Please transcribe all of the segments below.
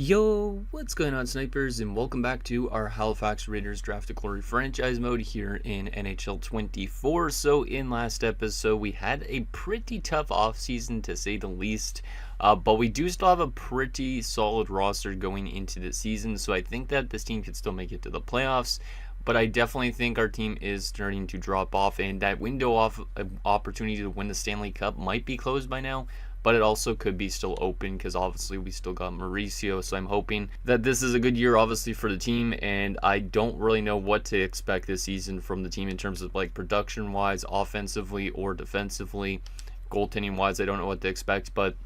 Yo, what's going on, snipers, and welcome back to our Halifax Raiders Draft to Glory franchise mode here in NHL 24. So in last episode, we had a pretty tough offseason to say the least, but we do still have a pretty solid roster going into the season, so I think that this team could still make it to the playoffs. But I definitely think our team is starting to drop off, and that window of opportunity to win the Stanley Cup might be closed by now. But it also could be still open because obviously we still got Mauricio. So I'm hoping that this is a good year, obviously, for the team. And I don't really know what to expect this season from the team in terms of like production-wise, offensively or defensively. Goaltending-wise, I don't know what to expect, but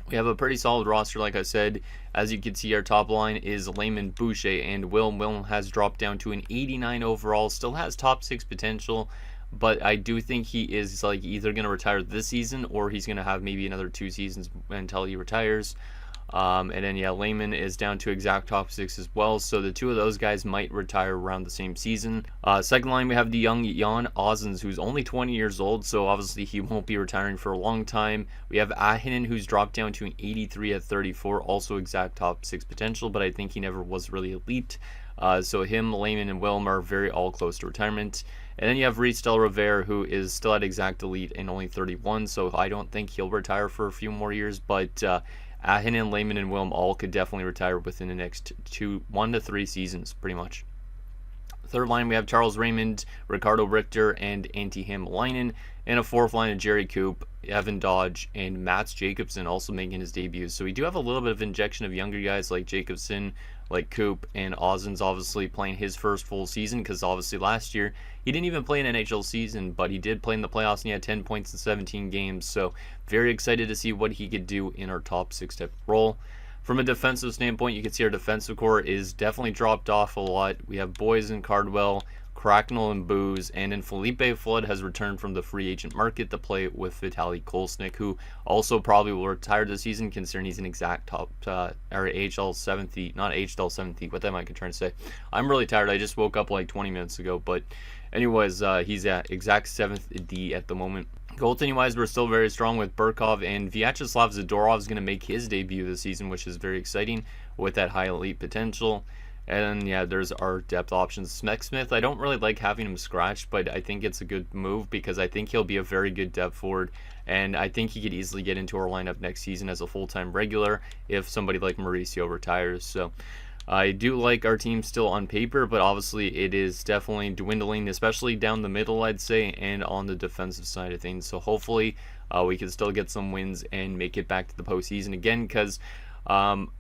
we have a pretty solid roster, like I said. As you can see, our top line is Layman, Boucher, and Wilm. Wilm has dropped down to an 89 overall, still has top 6 potential. But I do think he is like either going to retire this season or he's going to have maybe another 2 seasons until he retires. And then, yeah, Layman is down to exact top 6 as well. So the two of those guys might retire around the same season. Second line, we have the young Jan Ozens, who's only 20 years old. So obviously he won't be retiring for a long time. We have Ahinen, who's dropped down to an 83 at 34. Also exact top 6 potential, but I think he never was really elite. So him, Layman, and Wilm are very all close to retirement. And then you have Reese Del Rivera, who is still at exact elite and only 31, so I don't think he'll retire for a few more years. But Ahinen, Layman, and Wilm all could definitely retire within the next 1 to 3 seasons, pretty much. Third line, we have Charles Raymond, Ricardo Richter, and Antti Hämäläinen. And a fourth line of Jerry Coop, Evan Dodge, and Mats Jacobson also making his debut. So we do have a little bit of injection of younger guys like Jacobson, like Coop, and Ozens obviously playing his first full season, because obviously last year he didn't even play an NHL season, but he did play in the playoffs and he had 10 points in 17 games. So very excited to see what he could do in our top 6 type role. From a defensive standpoint, you can see our defensive core is definitely dropped off a lot. We have Boys and Cardwell, Cracknell and Booze, and then Felipe Flood has returned from the free agent market to play with Vitaly Kolesnik, who also probably will retire this season considering he's an exact top, or AHL 7th, not AHL 7th, what am I trying to say? I'm really tired, I just woke up like 20 minutes ago, but anyways, he's at exact 7th D at the moment. Goaltending wise, we're still very strong with Burkov, and Vyacheslav Zadorov is going to make his debut this season, which is very exciting with that high elite potential. And yeah, there's our depth options. Smith, I don't really like having him scratched, but I think it's a good move because I think he'll be a very good depth forward, and I think he could easily get into our lineup next season as a full-time regular if somebody like Mauricio retires. So I do like our team still on paper, but obviously it is definitely dwindling, especially down the middle, I'd say, and on the defensive side of things. So hopefully we can still get some wins and make it back to the postseason again, because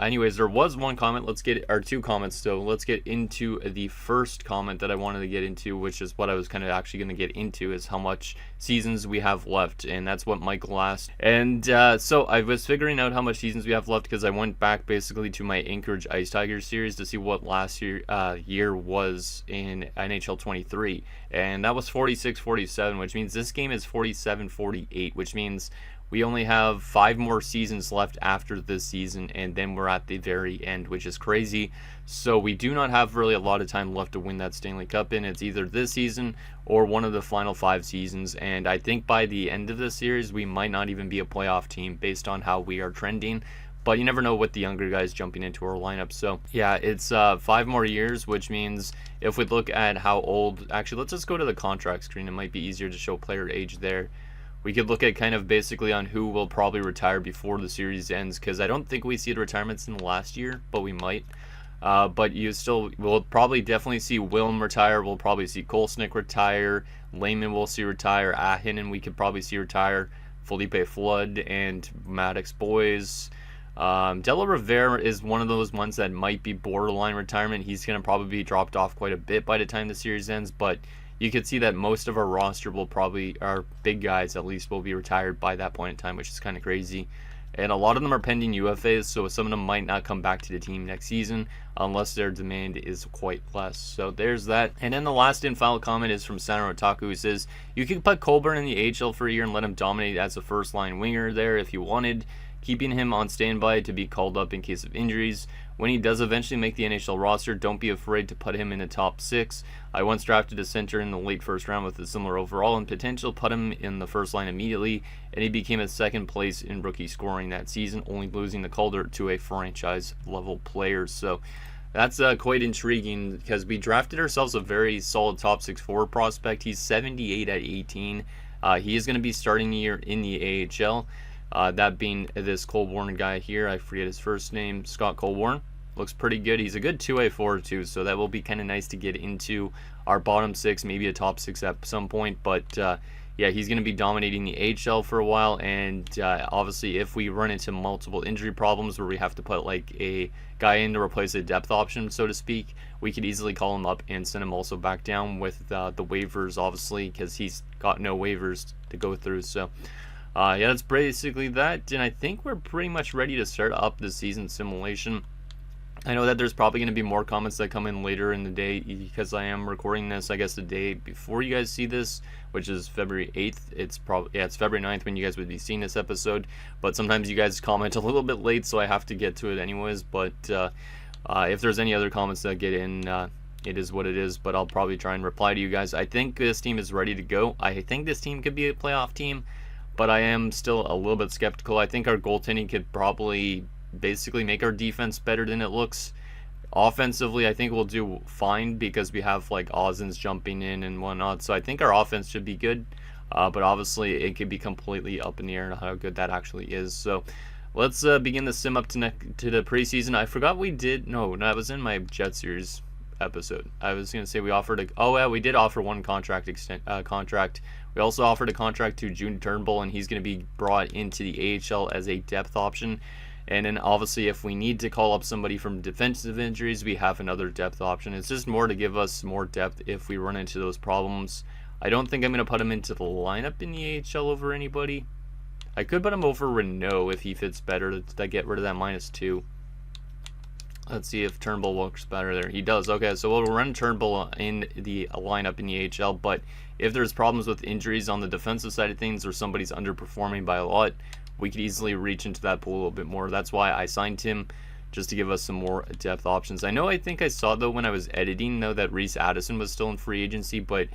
anyways, there was one comment. Let's get our 2 comments. So let's get into the first comment that I wanted to get into, which is what I was kind of actually going to get into, is how much seasons we have left, and that's what Michael asked. And so I was figuring out how much seasons we have left because I went back basically to my Anchorage Ice Tigers series to see what last year was in NHL 23, and that was 46-47, which means this game is 47-48, which means we only have 5 more seasons left after this season, and then we're at the very end, which is crazy. So we do not have really a lot of time left to win that Stanley Cup in. It's either this season or one of the final 5 seasons, and I think by the end of the series, we might not even be a playoff team based on how we are trending. But you never know with the younger guys jumping into our lineup. So yeah, it's 5 more years, which means if we look at how old, actually let's just go to the contract screen. It might be easier to show player age there. We could look at kind of basically on who will probably retire before the series ends, because I don't think we see the retirements in the last year, but we might. But we'll probably definitely see Wilm retire. We'll probably see Kolesnik retire. Layman we'll see retire. Ahinen we could probably see retire. Felipe Flood and Maddox Boys. Del Rivera is one of those ones that might be borderline retirement. He's going to probably be dropped off quite a bit by the time the series ends, but you could see that most of our roster will probably, our big guys at least, will be retired by that point in time, which is kind of crazy. And a lot of them are pending UFAs, so some of them might not come back to the team next season unless their demand is quite less. So there's that. And then the last and final comment is from Sano Otaku, who says, you could put Colburn in the AHL for a year and let him dominate as a first-line winger there if you wanted. keeping him on standby to be called up in case of injuries. When he does eventually make the NHL roster, don't be afraid to put him in the top 6. I once drafted a center in the late first round with a similar overall and potential, put him in the first line immediately, and he became a second place in rookie scoring that season, only losing the Calder to a franchise level player. So that's quite intriguing because we drafted ourselves a very solid top 6 forward prospect. He's 78 at 18. He is going to be starting the year in the AHL. That being this Colborne guy here. I forget his first name. Scott Colborne. Looks pretty good. He's a good 2A forward too, so that will be kind of nice to get into our bottom 6, maybe a top 6 at some point. But yeah, he's going to be dominating the AHL for a while, and obviously if we run into multiple injury problems where we have to put like a guy in to replace a depth option, so to speak, we could easily call him up and send him also back down with the waivers, obviously, because he's got no waivers to go through. So yeah, that's basically that, and I think we're pretty much ready to start up the season simulation. I know that there's probably going to be more comments that come in later in the day because I am recording this, I guess, the day before you guys see this, which is February 8th. It's February 9th when you guys would be seeing this episode, but sometimes you guys comment a little bit late, so I have to get to it anyways. But if there's any other comments that get in, it is what it is, but I'll probably try and reply to you guys. I think this team is ready to go. I think this team could be a playoff team, but I am still a little bit skeptical. I think our goaltending could probably basically make our defense better than it looks. Offensively, I think we'll do fine because we have like Ozins jumping in and whatnot, so I think our offense should be good, but obviously it could be completely up in the air on how good that actually is. So let's begin the sim up to the preseason. I forgot we did, no, that was in my Jet Series episode. I was going to say we offered a, oh yeah, we did offer one contract. We also offered a contract to June Turnbull, and he's going to be brought into the AHL as a depth option. And then obviously if we need to call up somebody from defensive injuries, we have another depth option. It's just more to give us more depth if we run into those problems. I don't think I'm going to put him into the lineup in the AHL over anybody. I could put him over Renault if he fits better to get rid of that -2. Let's see if Turnbull works better there. He does. Okay, so we'll run Turnbull in the lineup in the AHL, but if there's problems with injuries on the defensive side of things or somebody's underperforming by a lot, we could easily reach into that pool a little bit more. That's why I signed him, just to give us some more depth options. I think I saw, though, when I was editing, though, that Reese Addison was still in free agency, but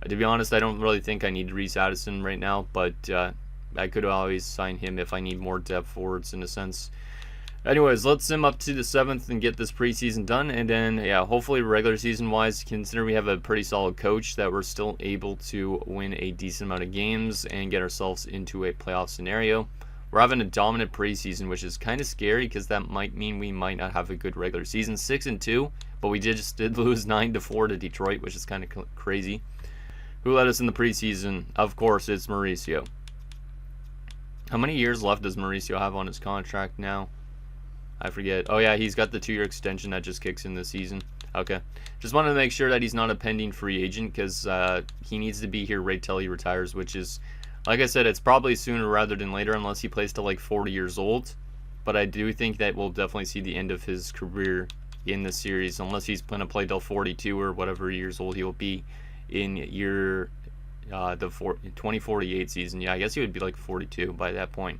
to be honest, I don't really think I need Reese Addison right now, but I could always sign him if I need more depth forwards in a sense. Anyways, let's sim up to the 7th and get this preseason done, and then, yeah, hopefully regular season-wise, consider we have a pretty solid coach that we're still able to win a decent amount of games and get ourselves into a playoff scenario. We're having a dominant preseason, which is kind of scary because that might mean we might not have a good regular season. 6-2, but we just did lose 9-4 to Detroit, which is kind of crazy. Who led us in the preseason? Of course, it's Mauricio. How many years left does Mauricio have on his contract now? I forget. Oh yeah, he's got the 2-year extension that just kicks in this season. Okay. Just wanted to make sure that he's not a pending free agent because he needs to be here right till he retires, which is, like I said, it's probably sooner rather than later unless he plays to like 40 years old. But I do think that we'll definitely see the end of his career in the series unless he's going to play till 42 or whatever years old he will be in the 2048 season. Yeah, I guess he would be like 42 by that point.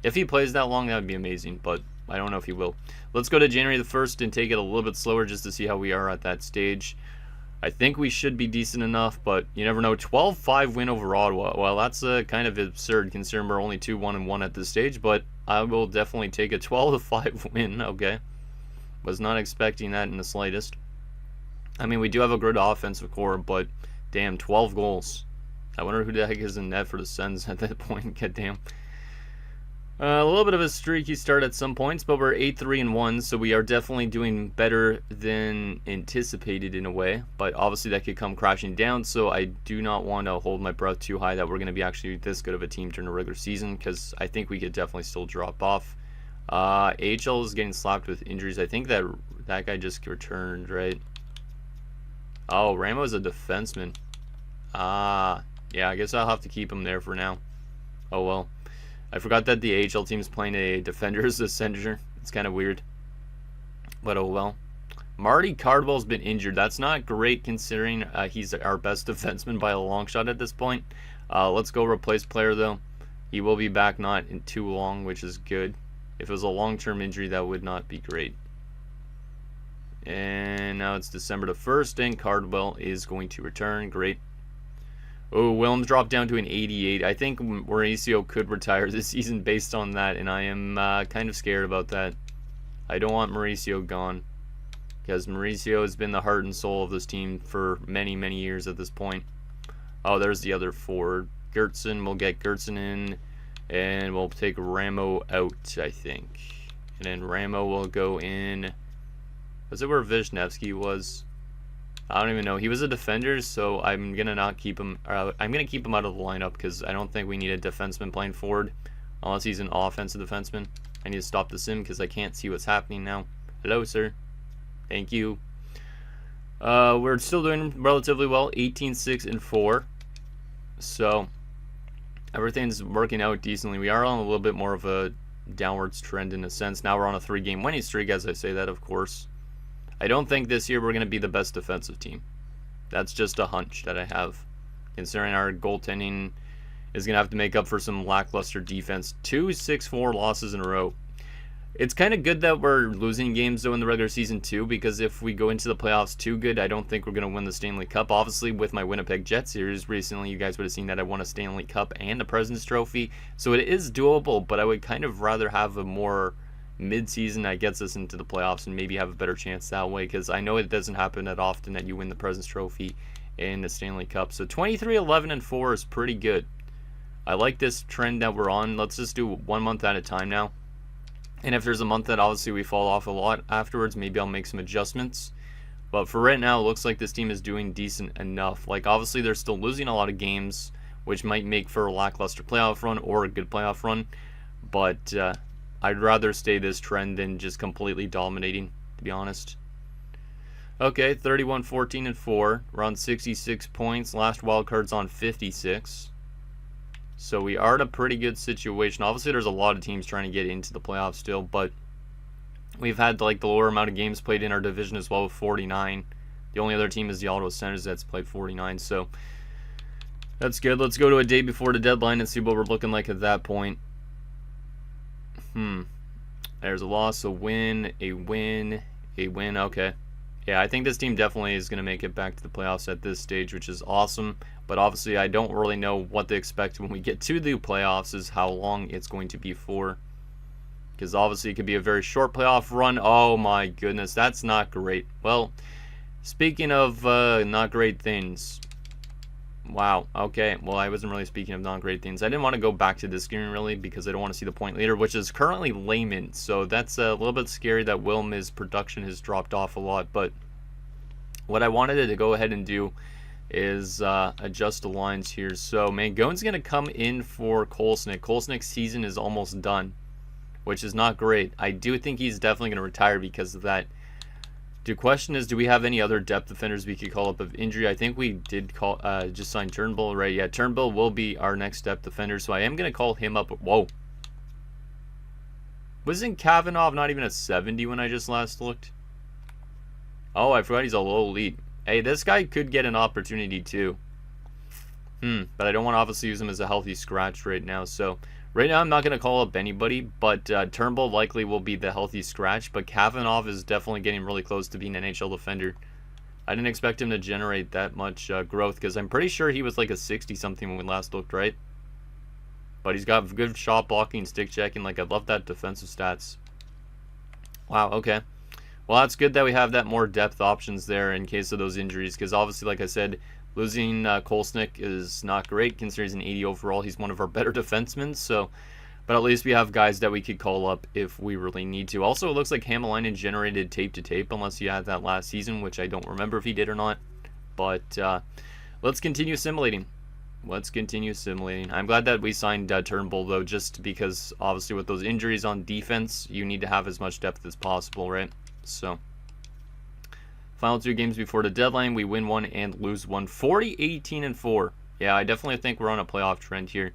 If he plays that long, that would be amazing, but I don't know if he will. Let's go to January the 1st and take it a little bit slower just to see how we are at that stage. I think we should be decent enough, but you never know. 12-5 win over Ottawa. Well, that's kind of absurd considering we're only 2-1-1 at this stage, but I will definitely take a 12-5 win. Okay. Was not expecting that in the slightest. I mean, we do have a good offensive core, but damn, 12 goals. I wonder who the heck is in net for the Sens at that point. God damn. A little bit of a streaky start at some points, but we're 8-3-1, so we are definitely doing better than anticipated in a way. But obviously that could come crashing down, so I do not want to hold my breath too high that we're going to be actually this good of a team during the regular season, because I think we could definitely still drop off. AHL is getting slapped with injuries. I think that guy just returned, right? Oh, Ramo's a defenseman. Yeah, I guess I'll have to keep him there for now. Oh well. I forgot that the AHL team's playing a defender as a center. It's kind of weird. But oh well. Marty Cardwell's been injured. That's not great considering he's our best defenseman by a long shot at this point. Let's go replace player though. He will be back not in too long, which is good. If it was a long-term injury, that would not be great. And now it's December the 1st, and Cardwell is going to return. Great. Oh, Williams dropped down to an 88. I think Mauricio could retire this season based on that, and I am kind of scared about that. I don't want Mauricio gone, because Mauricio has been the heart and soul of this team for many, many years at this point. Oh, there's the other forward. Gertzen, we'll get Gertzen in, and we'll take Ramo out, I think. And then Ramo will go in. Was it where Wisniewski was? I don't even know. He was a defender, so I'm gonna not keep him. I'm gonna keep him out of the lineup because I don't think we need a defenseman playing forward unless he's an offensive defenseman. I need to stop the sim because I can't see what's happening now. Hello, sir. Thank you. We're still doing relatively well. 18-6-4. So everything's working out decently. We are on a little bit more of a downwards trend in a sense. Now we're on a 3-game winning streak, as I say that, of course. I don't think this year we're going to be the best defensive team. That's just a hunch that I have, considering our goaltending is going to have to make up for some lackluster defense. 2 6-4 losses in a row. It's kind of good that we're losing games, though, in the regular season, too, because if we go into the playoffs too good, I don't think we're going to win the Stanley Cup. Obviously, with my Winnipeg Jets series recently, you guys would have seen that I won a Stanley Cup and a President's Trophy, so it is doable, but I would kind of rather have a more mid-season that gets us into the playoffs and maybe have a better chance that way, because I know it doesn't happen that often that you win the President's Trophy and the Stanley Cup. So 23-11-4 is pretty good. I like this trend that we're on. Let's just do 1 month at a time now. And if there's a month that obviously we fall off a lot afterwards, maybe I'll make some adjustments. But for right now, it looks like this team is doing decent enough. Like, obviously, they're still losing a lot of games, which might make for a lackluster playoff run or a good playoff run. But I'd rather stay this trend than just completely dominating, to be honest. Okay, 31-14-4. We're on 66 points. Last wildcard's on 56. So we are in a pretty good situation. Obviously, there's a lot of teams trying to get into the playoffs still, but we've had like the lower amount of games played in our division as well with 49. The only other team is the Ottawa Senators that's played 49, so that's good. Let's go to a day before the deadline and see what we're looking like at that point. There's a loss, a win, a win, a win. Okay. Yeah, I think this team definitely is going to make it back to the playoffs at this stage, which is awesome. But obviously, I don't really know what to expect when we get to the playoffs is how long it's going to be for. Because obviously, it could be a very short playoff run. Oh my goodness, that's not great. Well, speaking of not great things. Wow, okay. Well, I wasn't really speaking of not great things. I didn't want to go back to this screen, really, because I don't want to see the point leader, which is currently Layman. So that's a little bit scary that Wilm's production has dropped off a lot. But what I wanted to go ahead and do is adjust the lines here. So Mangone's going to come in for Kolesnik. Kolesnik's season is almost done, which is not great. I do think he's definitely going to retire because of that. The question is, do we have any other depth defenders we could call up of injury? I think we did call just sign Turnbull, right? Yeah, Turnbull will be our next depth defender, so I am going to call him up. Whoa. Wasn't Kavanagh not even a 70 when I just last looked? Oh, I forgot he's a low elite. Hey, this guy could get an opportunity too. But I don't want to obviously use him as a healthy scratch right now, so right now I'm not going to call up anybody, but Turnbull likely will be the healthy scratch, but Kavanagh is definitely getting really close to being an NHL defender. I didn't expect him to generate that much growth, because I'm pretty sure he was like a 60-something when we last looked, right? But he's got good shot blocking, stick checking. Like, I love that defensive stats. Wow, okay. Well, that's good that we have that more depth options there in case of those injuries, because obviously, like I said, losing Kolesnik is not great, considering he's an 80 overall. He's one of our better defensemen, so, but at least we have guys that we could call up if we really need to. Also, it looks like Hamalainen generated tape-to-tape, unless he had that last season, which I don't remember if he did or not. But let's continue simulating. Let's continue simulating. I'm glad that we signed Turnbull, though, just because, obviously, with those injuries on defense, you need to have as much depth as possible, right? So, final 2 games before the deadline, we win 1 and lose 1. 40-18-4. Yeah, I definitely think we're on a playoff trend here.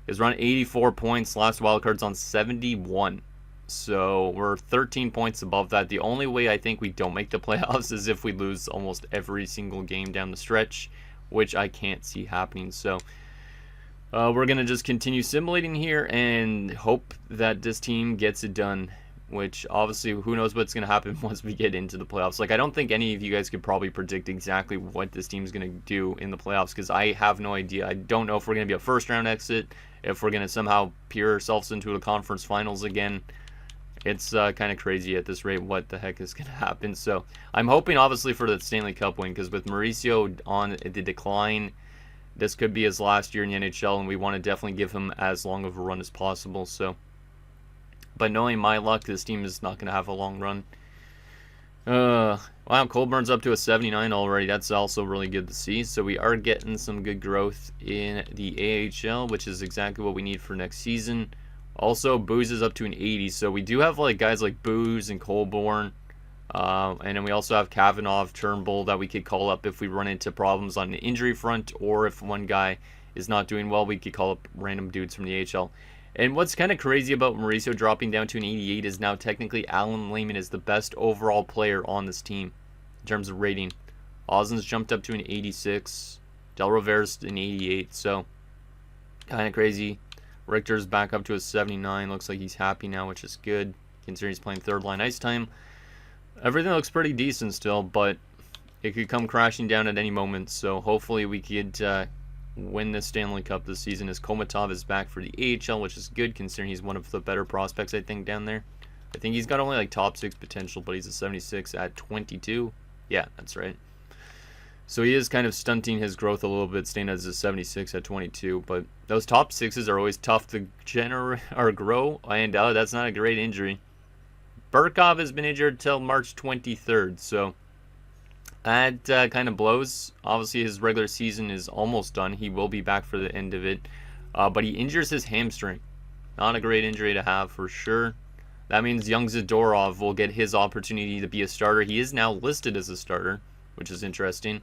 Because we're on 84 points. Last wildcard's on 71. So, we're 13 points above that. The only way I think we don't make the playoffs is if we lose almost every single game down the stretch, which I can't see happening. So, We're going to just continue simulating here and hope that this team gets it done, which obviously who knows what's going to happen once we get into the playoffs. Like, I don't think any of you guys could probably predict exactly what this team's going to do in the playoffs because I have no idea. I don't know if we're going to be a first-round exit, if we're going to somehow peer ourselves into the conference finals again. It's kind of crazy at this rate what the heck is going to happen. So I'm hoping obviously for the Stanley Cup win because with Mauricio on the decline, this could be his last year in the NHL, and we want to definitely give him as long of a run as possible. So, but knowing my luck, this team is not going to have a long run. Wow, Colburn's up to a 79 already. That's also really good to see. So we are getting some good growth in the AHL, which is exactly what we need for next season. Also, Booze is up to an 80. So we do have like guys like Booze and Colborn. And then we also have Kavanagh, Turnbull that we could call up if we run into problems on the injury front, or if one guy is not doing well, we could call up random dudes from the AHL. And what's kind of crazy about Mauricio dropping down to an 88 is now technically Alan Lehman is the best overall player on this team in terms of rating. Oslin's jumped up to an 86. Del Rivera's an 88, so kind of crazy. Richter's back up to a 79. Looks like he's happy now, which is good, considering he's playing third line ice time. Everything looks pretty decent still, but it could come crashing down at any moment. So hopefully we could win the Stanley Cup this season as Komatov is back for the AHL, which is good considering he's one of the better prospects, I think, down there. I think he's got only like top 6 potential, but he's a 76 at 22. Yeah, that's right. So he is kind of stunting his growth a little bit, staying as a 76 at 22. But those top 6s are always tough to generate or grow, and that's not a great injury. Burkov has been injured till March 23rd, so that kind of blows. Obviously, his regular season is almost done. He will be back for the end of it, but he injures his hamstring. Not a great injury to have for sure. That means young Zadorov will get his opportunity to be a starter. He is now listed as a starter, which is interesting.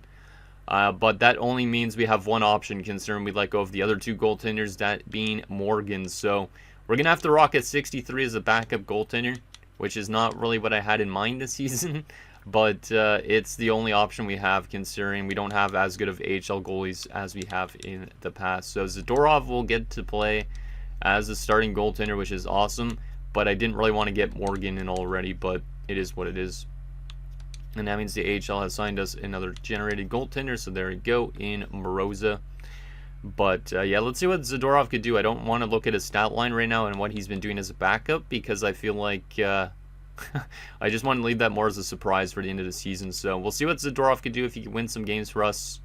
But that only means we have one option considering we let go of the other 2 goaltenders, that being Morgan. So we're going to have to rock at 63 as a backup goaltender, which is not really what I had in mind this season, but it's the only option we have considering we don't have as good of AHL goalies as we have in the past. So Zadorov will get to play as a starting goaltender, which is awesome, but I didn't really want to get Morgan in already, but it is what it is. And that means the AHL has signed us another generated goaltender, so there we go in Moroza. But yeah, let's see what Zadorov could do. I don't want to look at his stat line right now and what he's been doing as a backup because I feel like I just want to leave that more as a surprise for the end of the season. So we'll see what Zadorov could do if he can win some games for us.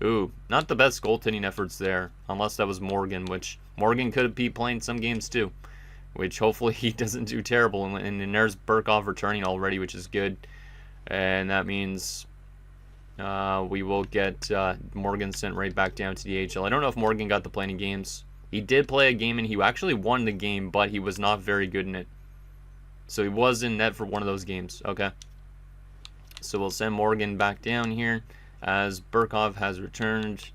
Ooh, not the best goaltending efforts there, unless that was Morgan, which Morgan could be playing some games too, which hopefully he doesn't do terrible. And then there's Burkov returning already, which is good. And that means we will get Morgan sent right back down to the AHL. I don't know if Morgan got to play any games. He did play a game, and he actually won the game, but he was not very good in it. So he was in net for one of those games. Okay. So we'll send Morgan back down here as Burkov has returned.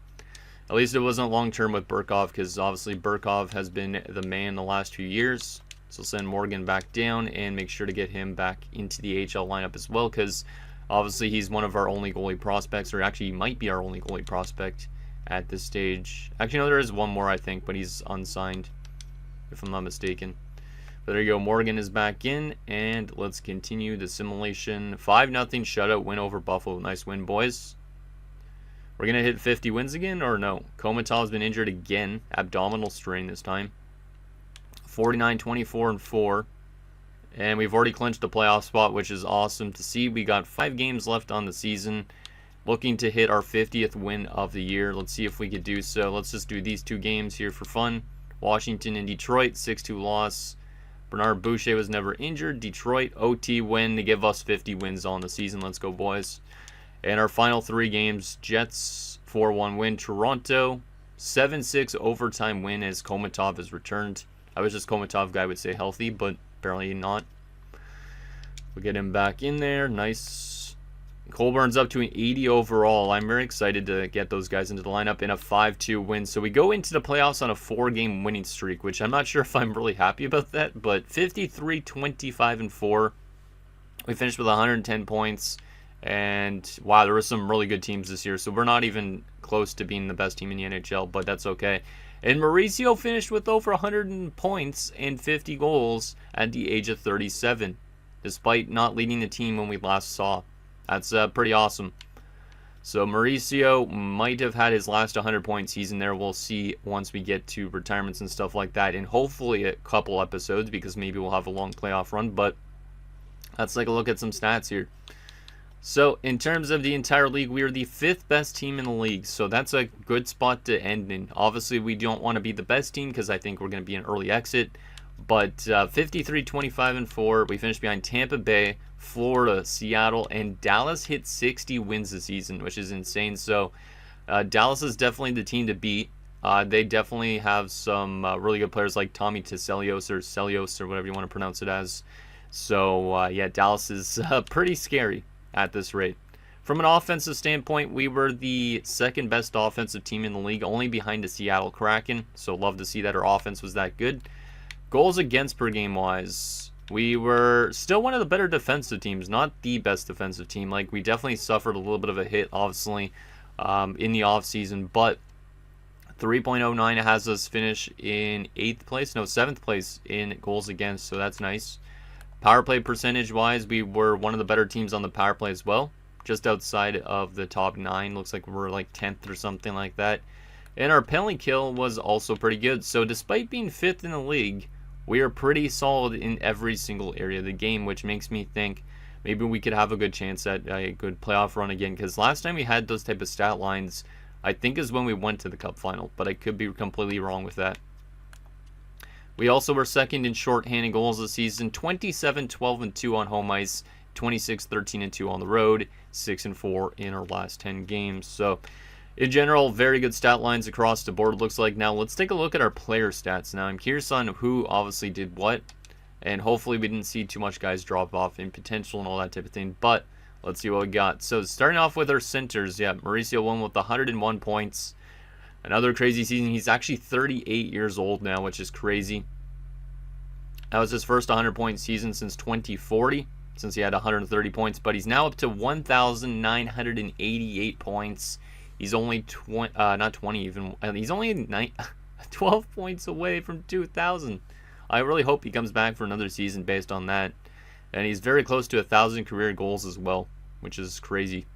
At least it wasn't long-term with Burkov because obviously Burkov has been the man the last few years. So send Morgan back down and make sure to get him back into the AHL lineup as well because obviously he's one of our only goalie prospects, or actually he might be our only goalie prospect at this stage. Actually, no, there is one more, I think, but he's unsigned, if I'm not mistaken. But there you go, Morgan is back in, and let's continue the simulation. 5-0 shutout win over Buffalo. Nice win, boys. We're going to hit 50 wins again, or no? Komatov's been injured again. Abdominal strain this time. 49, 24, and 4. And we've already clinched the playoff spot, which is awesome to see. We got 5 games left on the season. Looking to hit our 50th win of the year. Let's see if we could do so. Let's just do these 2 games here for fun. Washington and Detroit, 6-2 loss. Bernard Boucher was never injured. Detroit, OT win to give us 50 wins on the season. Let's go, boys. And our final 3 games, Jets, 4-1 win. Toronto, 7-6 overtime win as Komatov has returned. I wish this Komatov guy would stay healthy, but apparently not. We'll get him back in there. Nice. Colburn's up to an 80 overall. I'm very excited to get those guys into the lineup in a 5-2 win. So we go into the playoffs on a 4-game winning streak, which I'm not sure if I'm really happy about that, but 53, 25, and 4. We finished with 110 points, And wow, there were some really good teams this year. So we're not even close to being the best team in the NHL, but that's okay. And Mauricio finished with over 100 points and 50 goals at the age of 37, despite not leading the team when we last saw. That's pretty awesome. So Mauricio might have had his last 100-point season there. We'll see once we get to retirements and stuff like that, and hopefully a couple episodes, because maybe we'll have a long playoff run. But let's take a look at some stats here. So in terms of the entire league, we are the 5th best team in the league. So that's a good spot to end in. Obviously, we don't want to be the best team because I think we're going to be an early exit. But 53, 25, and 4. We finished behind Tampa Bay, Florida, Seattle, and Dallas hit 60 wins this season, which is insane. So Dallas is definitely the team to beat. They definitely have some really good players like Tommy Teselios or Celios or whatever you want to pronounce it as. So yeah, Dallas is pretty scary at this rate. From an offensive standpoint, we were the 2nd best offensive team in the league, only behind the Seattle Kraken. So love to see that our offense was that good. Goals against per game wise, we were still one of the better defensive teams, not the best defensive team. Like, we definitely suffered a little bit of a hit, obviously, in the offseason, but 3.09 has us finish in 7th place in goals against, so that's nice. Power play percentage wise, we were one of the better teams on the power play as well, just outside of the top 9. Looks like we're like 10th or something like that. And our penalty kill was also pretty good. So despite being 5th in the league, we are pretty solid in every single area of the game, which makes me think maybe we could have a good chance at a good playoff run again. Because last time we had those type of stat lines, I think is when we went to the Cup final, but I could be completely wrong with that. We also were 2nd in shorthanded goals this season, 27, 12, and 2 on home ice, 26, 13, and 2 on the road, 6 and 4 in our last 10 games. So in general, very good stat lines across the board, looks like. Now, let's take a look at our player stats. Now, I'm curious on who obviously did what, and hopefully we didn't see too much guys drop off in potential and all that type of thing, but let's see what we got. So, starting off with our centers, yeah, Mauricio won with 101 points. Another crazy season. He's actually 38 years old now, which is crazy. That was his first 100-point season since 2040, since he had 130 points, but he's now up to 1,988 points. He's only not 20 even. He's only 12 points away from 2,000. I really hope he comes back for another season based on that. And he's very close to 1,000 career goals as well, which is crazy.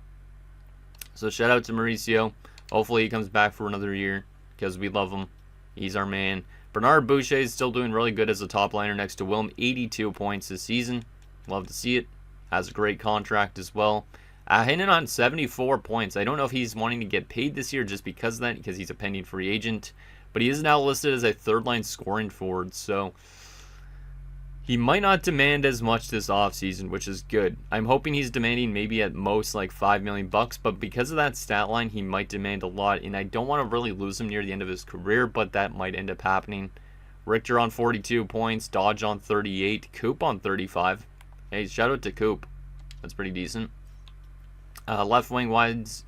So shout out to Mauricio. Hopefully he comes back for another year because we love him. He's our man. Bernard Boucher is still doing really good as a top liner next to Willem. 82 points this season. Love to see it. Has a great contract as well. Hitting on 74 points. I don't know if he's wanting to get paid this year just because of that, because he's a pending free agent. But he is now listed as a third-line scoring forward, so he might not demand as much this offseason, which is good. I'm hoping he's demanding maybe at most like $5 million, but because of that stat line, he might demand a lot, and I don't want to really lose him near the end of his career, but that might end up happening. Richter on 42 points, Dodge on 38, Coop on 35. Hey, shout out to Coop. That's pretty decent. Left wing wise,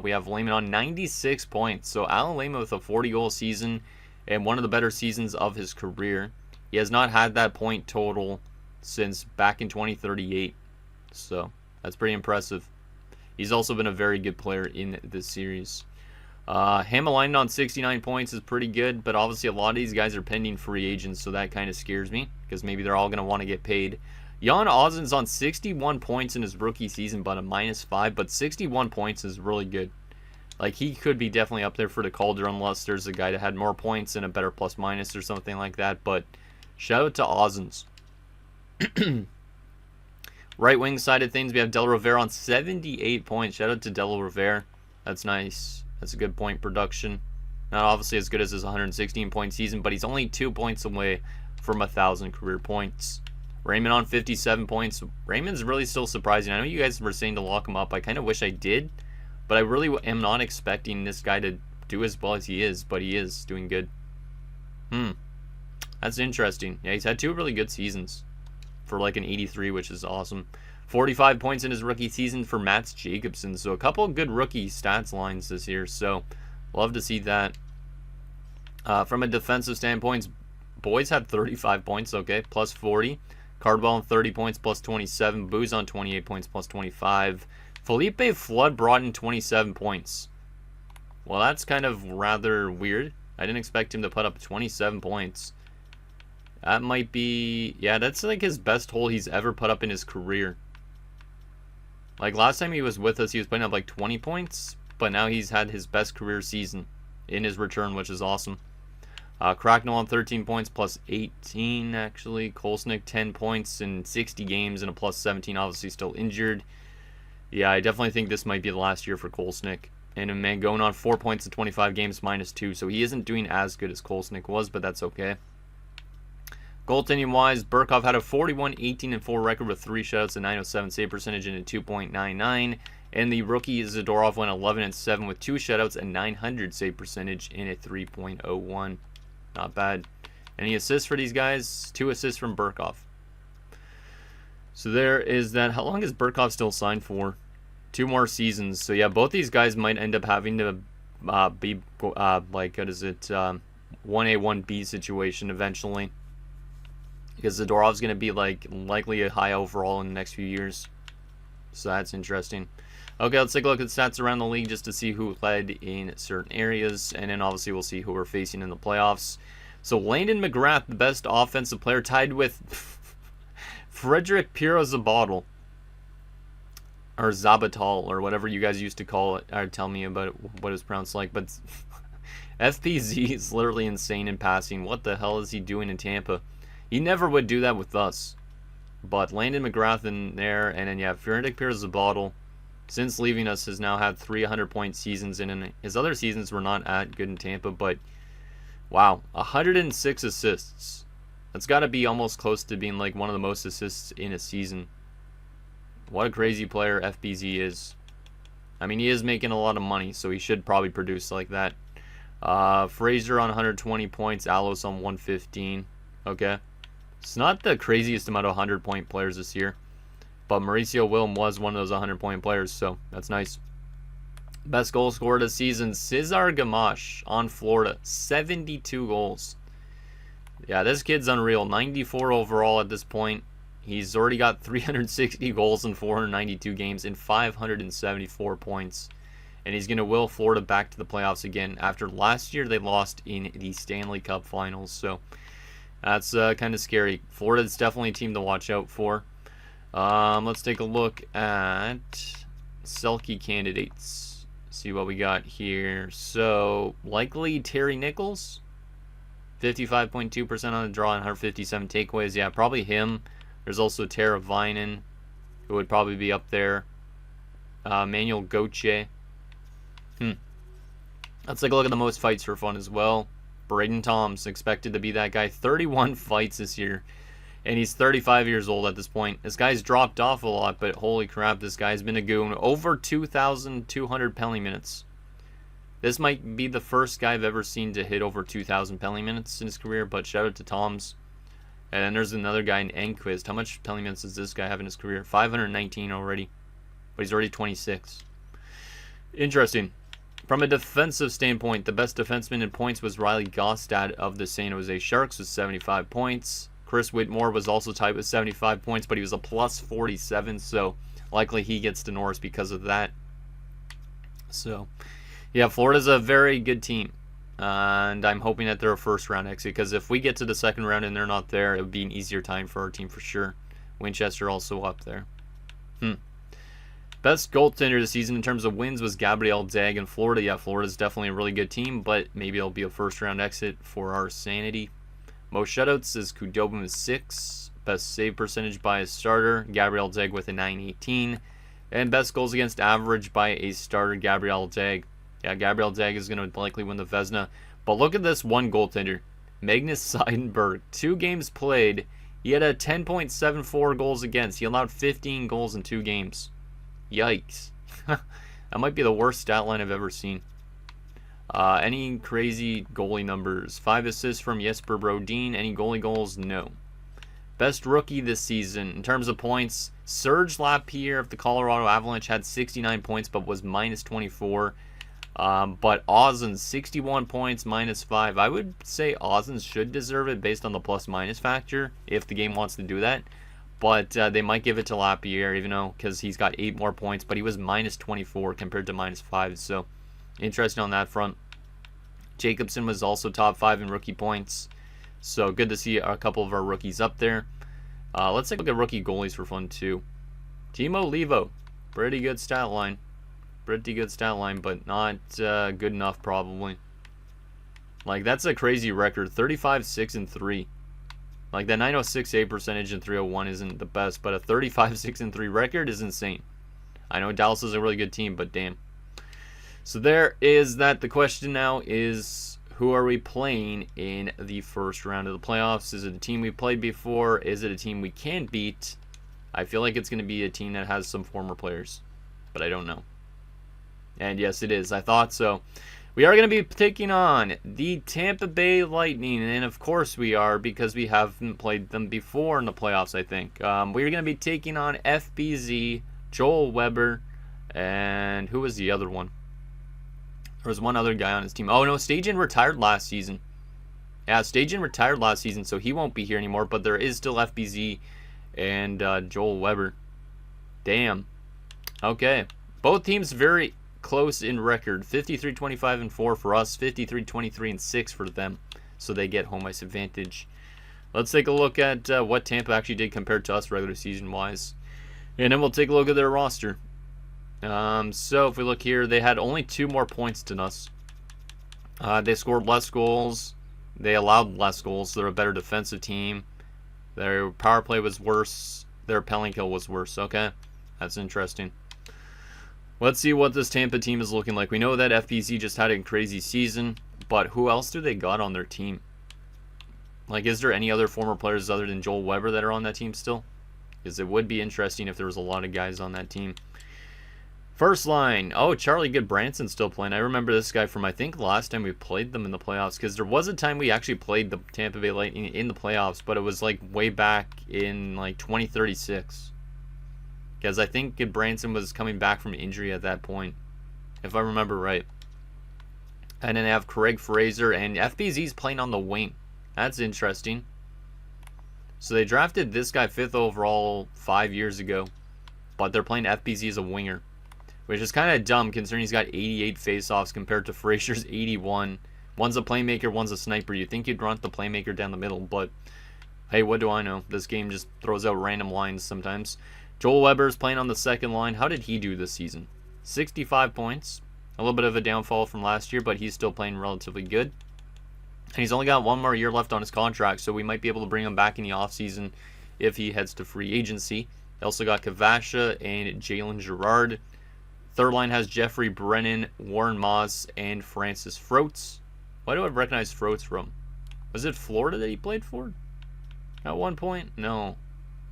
we have Lehman on 96 points. So Alan Lehman with a 40-goal season and one of the better seasons of his career. He has not had that point total since back in 2038. So that's pretty impressive. He's also been a very good player in this series. Hamalainen on 69 points is pretty good, but obviously a lot of these guys are pending free agents, so that kind of scares me because maybe they're all going to want to get paid. Jan Ozzen's on 61 points in his rookie season, but a -5. But 61 points is really good. Like, he could be definitely up there for the Calder unless there's a guy that had more points and a better plus-minus or something like that. But shout out to Ozzen's. Right wing side of things, we have Del Rivera on 78 points. Shout out to Del Rivera. That's nice. That's a good point production. Not obviously as good as his 116-point season, but he's only 2 points away from 1,000 career points. Raymond on 57 points. Raymond's really still surprising. I know you guys were saying to lock him up. I kind of wish I did, but I really am not expecting this guy to do as well as he is, but he is doing good. That's interesting. Yeah, he's had 2 really good seasons for like an 83, which is awesome. 45 points in his rookie season for Mats Jacobson. So a couple of good rookie stats lines this year. So love to see that. From a defensive standpoint, Boys had 35 points, okay, plus 40. Cardwell on 30 points, plus 27. Booz on 28 points, plus 25. Felipe Flood brought in 27 points. Well, that's kind of rather weird. I didn't expect him to put up 27 points. That might be... Yeah, that's like his best hole he's ever put up in his career. Like, last time he was with us, he was putting up like 20 points. But now he's had his best career season in his return, which is awesome. Cracknell on 13 points, plus 18, actually. Kolesnik, 10 points in 60 games and a plus 17, obviously still injured. Yeah, I definitely think this might be the last year for Kolesnik. And a man going on 4 points in 25 games, minus 2. So he isn't doing as good as Kolesnik was, but that's okay. Goaltending-wise, Burkov had a 41, 18-4 record with 3 shutouts, a 907 save percentage, and a 2.99. And the rookie Zadorov went 11-7 with 2 shutouts, a 900 save percentage, and a 3.01. Not bad. Any assists for these guys? 2 assists from Burkov. So there is that. How long is Burkov still signed for? 2 more seasons. So yeah, both these guys might end up having to be like, what is it, 1A, 1B situation eventually. Because Zadorov's going to be like likely a high overall in the next few years. So that's interesting. Okay, let's take a look at stats around the league just to see who led in certain areas. And then obviously we'll see who we're facing in the playoffs. So Landon McGrath, the best offensive player, tied with Frederick Pirozabottle. Or Zabatal, or whatever you guys used to call it, or tell me about it, what it's pronounced like. But FPZ is literally insane in passing. What the hell is he doing in Tampa? He never would do that with us. But Landon McGrath in there, and then yeah, Frederick Pirozabottle, since leaving us, has now had 300-point seasons, and his other seasons were not at good in Tampa, but wow, 106 assists. That's got to be almost close to being like one of the most assists in a season. What a crazy player FBZ is. I mean, he is making a lot of money, so he should probably produce like that. Fraser on 120 points, Alos on 115. Okay. It's not the craziest amount of 100-point players this year, but Mauricio Wilm was one of those 100-point players, so that's nice. Best goal scorer this season, Cesar Gamache on Florida, 72 goals. Yeah, this kid's unreal. 94 overall at this point. He's already got 360 goals in 492 games and 574 points. And he's going to will Florida back to the playoffs again. After last year, they lost in the Stanley Cup Finals. So that's kind of scary. Florida's definitely a team to watch out for. Let's take a look at Selke candidates. See what we got here. So likely Terry Nichols. 55.2% on the draw and 157 takeaways. Yeah, probably him. There's also Tara Vinen, who would probably be up there. Manuel Gauthier. Let's take a look at the most fights for fun as well. Braden Toms, expected to be that guy. 31 fights this year. And he's 35 years old at this point. This guy's dropped off a lot, but holy crap, this guy's been a goon. Over 2,200 penalty minutes. This might be the first guy I've ever seen to hit over 2,000 penalty minutes in his career, but shout out to Toms. And then there's another guy in Enquist. How much penalty minutes does this guy have in his career? 519 already. But he's already 26. Interesting. From a defensive standpoint, the best defenseman in points was Riley Gostad of the San Jose Sharks with 75 points. Chris Whitmore was also tied with 75 points, but he was a plus 47, so likely he gets to Norris because of that. So, yeah, Florida's a very good team. And I'm hoping that they're a first-round exit, because if we get to the second round and they're not there, it would be an easier time for our team for sure. Winchester also up there. Best goaltender this season in terms of wins was Gabriel Dag in Florida. Yeah, Florida's definitely a really good team, but maybe it'll be a first-round exit for our sanity. Most shutouts is Khudobin with 6. Best save percentage by a starter, Gabriel Dag with a 918. And best goals against average by a starter, Gabriel Dag. Yeah, Gabriel Dag is going to likely win the Vezina. But look at this one goaltender, Magnus Seidenberg. 2 games played. He had a 10.74 goals against. He allowed 15 goals in 2 games. Yikes. That might be the worst stat line I've ever seen. Any crazy goalie numbers? 5 assists from Jesper Brodin. Any goalie goals? No. Best rookie this season in terms of points, Serge Lapierre of the Colorado Avalanche had 69 points but was minus 24. But Ozens, 61 points, minus 5. I would say Ozens should deserve it based on the plus-minus factor if the game wants to do that. But they might give it to Lapierre, even though, because he's got 8 more points, but he was minus 24 compared to minus 5. So, interesting on that front. Jacobson was also top 5 in rookie points. So, good to see a couple of our rookies up there. Let's take a look at rookie goalies for fun, too. Timo Levo. Pretty good stat line. Pretty good stat line, but not good enough, probably. Like, that's a crazy record. 35, 6, and 3. Like, that 906 save percentage and 301 isn't the best, but a 35, 6, and 3 record is insane. I know Dallas is a really good team, but damn. So there is that. The question now is, who are we playing in the first round of the playoffs? Is it a team we played before? Is it a team we can beat? I feel like it's going to be a team that has some former players, but I don't know. And yes, it is. I thought so. We are going to be taking on the Tampa Bay Lightning, and of course we are, because we haven't played them before in the playoffs, I think. We're going to be taking on FBZ, Joel Weber, and who was the other one? There was one other guy on his team. Oh, no, Stajan retired last season. Yeah, Stajan retired last season, so he won't be here anymore, but there is still FBZ and Joel Weber. Damn. Okay. Both teams very close in record. 53-25-4 for us, 53-23-6 for them, so they get home ice advantage. Let's take a look at what Tampa actually did compared to us regular season wise, and then we'll take a look at their roster. So if we look here, they had only 2 more points than us. They scored less goals, they allowed less goals, so they're a better defensive team. Their power play was worse, their penalty kill was worse. Okay, that's interesting. Let's see what this Tampa team is looking like. We know that FBZ just had a crazy season, but who else do they got on their team? Like, is there any other former players other than Joel Weber that are on that team still? Because it would be interesting if there was a lot of guys on that team. First line. Oh, Charlie Goodbranson's still playing. I remember this guy from, I think, the last time we played them in the playoffs, because there was a time we actually played the Tampa Bay Lightning in the playoffs, but it was like way back in like 2036. Because I think Goodbranson was coming back from injury at that point, if I remember right. And then they have Craig Fraser, and FBZ's playing on the wing. That's interesting. So they drafted this guy 5th overall 5 years ago, but they're playing FBZ as a winger, which is kind of dumb considering he's got 88 faceoffs compared to Fraser's 81. One's a playmaker, one's a sniper. You'd think you'd run the playmaker down the middle, but hey, what do I know? This game just throws out random lines sometimes. Joel Weber's playing on the second line. How did he do this season? 65 points. A little bit of a downfall from last year, but he's still playing relatively good. And he's only got 1 more year left on his contract, so we might be able to bring him back in the offseason if he heads to free agency. They also got Kavasha and Jalen Girard. Third line has Jeffrey Brennan, Warren Moss, and Francis Froats. Why do I recognize Froats from? Was it Florida that he played for at one point? No.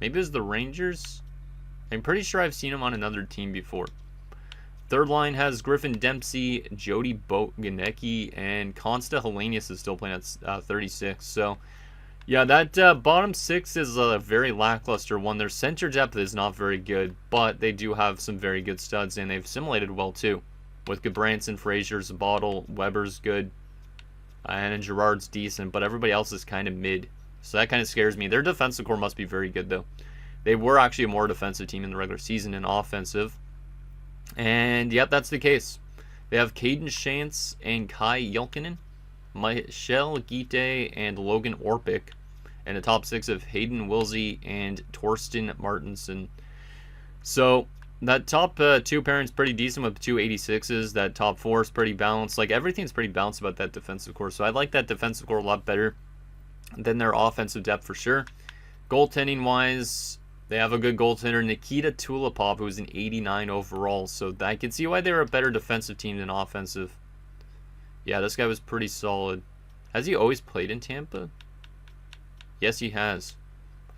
Maybe it was the Rangers? I'm pretty sure I've seen him on another team before. Third line has Griffin Dempsey, Jody Boganecki, and Consta Hellenius is still playing at 36. So, yeah, that bottom 6 is a very lackluster one. Their center depth is not very good, but they do have some very good studs, and they've assimilated well, too. With Goodbranson, Fraser's bottle, Weber's good, and Girard's decent, but everybody else is kind of mid. So that kind of scares me. Their defensive core must be very good, though. They were actually a more defensive team in the regular season than offensive. And, yep, that's the case. They have Caden Shantz and Kai Jelkinen, Michel Guite, and Logan Orpik. And the top 6 of Hayden Wilsey and Torsten Martinson. So, that top 2 pairings pretty decent with 2 86s. That top 4 is pretty balanced. Like, everything's pretty balanced about that defensive core. So, I like that defensive core a lot better than their offensive depth for sure. Goaltending-wise, they have a good goaltender, Nikita Tulipov, who's an 89 overall. So I can see why they're a better defensive team than offensive. Yeah, this guy was pretty solid. Has he always played in Tampa? Yes, he has.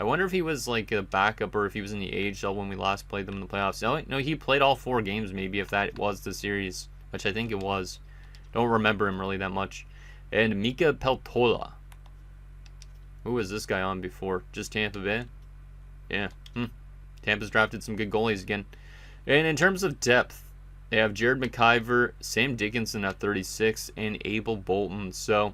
I wonder if he was like a backup or if he was in the AHL when we last played them in the playoffs. No, he played all 4 games maybe, if that was the series, which I think it was. Don't remember him really that much. And Mika Peltola. Who was this guy on before? Just Tampa Bay? Yeah. Tampa's drafted some good goalies again. And in terms of depth, they have Jared McIver, Sam Dickinson at 36, and Abel Bolton. So,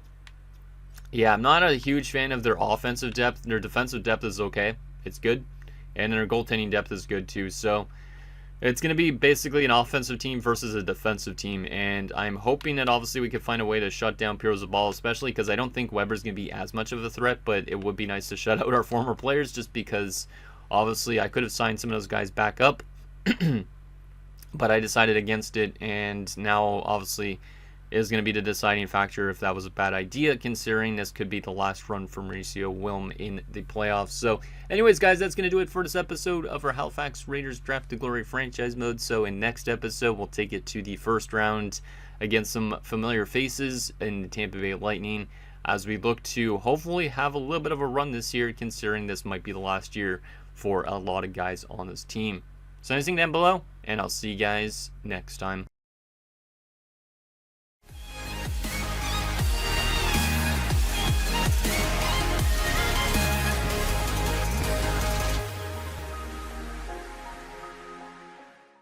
yeah, I'm not a huge fan of their offensive depth. Their defensive depth is okay. It's good. and their goaltending depth is good too. So it's going to be basically an offensive team versus a defensive team, and I'm hoping that obviously we can find a way to shut down Pierre Zabal, especially because I don't think Weber's going to be as much of a threat, but it would be nice to shut out our former players just because obviously I could have signed some of those guys back up, but I decided against it, and now obviously is going to be the deciding factor if that was a bad idea, considering this could be the last run for Mauricio Wilm in the playoffs. So anyways, guys, that's going to do it for this episode of our Halifax Raiders Draft to Glory franchise mode. So in next episode, we'll take it to the first round against some familiar faces in the Tampa Bay Lightning as we look to hopefully have a little bit of a run this year, considering this might be the last year for a lot of guys on this team. So anything down below, and I'll see you guys next time.